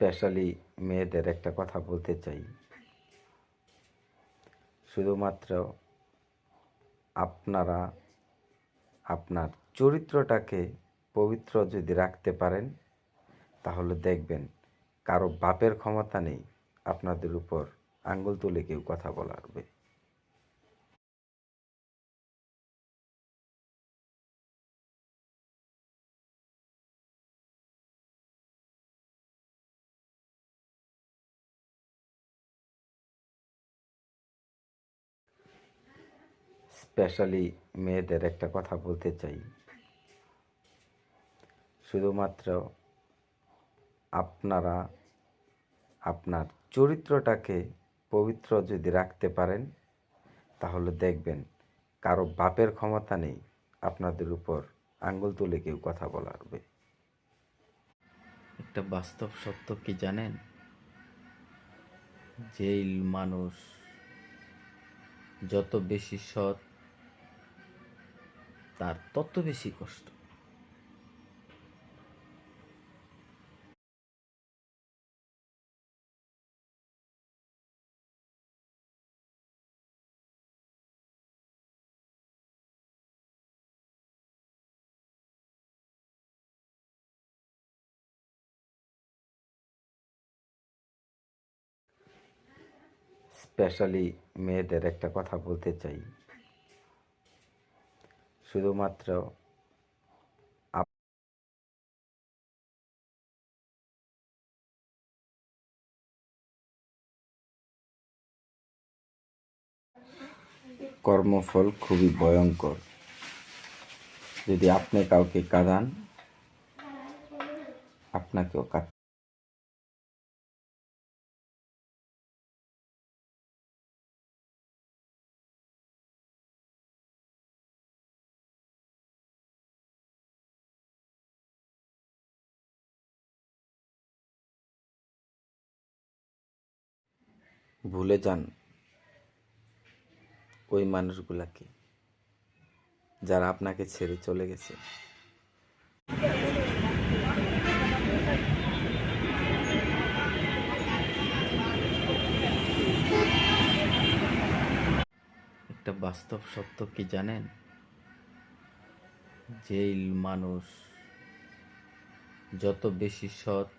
Specially মেয়েদের একটা কথা বলতে চাই। শুধুমাত্র আপনারা আপনার চরিত্রটাকে পবিত্র যদি রাখতে পারেন, তাহলে দেখবেন কারো বাপের ক্ষমতা নেই আপনাদের উপর আঙ্গুল তুলে কেউ কথা বলারবে। স্পেশালি মেয়েদের একটা কথা বলতে চাই। শুধুমাত্র আপনারা আপনার চরিত্রটাকে পবিত্র যদি রাখতে পারেন, তাহলে দেখবেন কারো বাপের ক্ষমতা নেই আপনাদের উপর আঙ্গুল তুলে কেউ কথা বলারবে। একটা বাস্তব সত্য কি জানেন? যেই মানুষ যত বেশি সৎ, তার তত বেশি কষ্ট। স্পেশালি মেয়েদের একটা কথা বলতে চাই। শুধুমাত্র কর্মফল খুবই ভয়ঙ্কর। যদি আপনি কাউকে কাঁদান, আপনাকেও ভুলে যান ওই মানুষগুলাকে যারা আপনাকে ছেড়ে চলে গেছে। একটা বাস্তব সত্য কি জানেন? যেই মানুষ যত বেশি সৎ,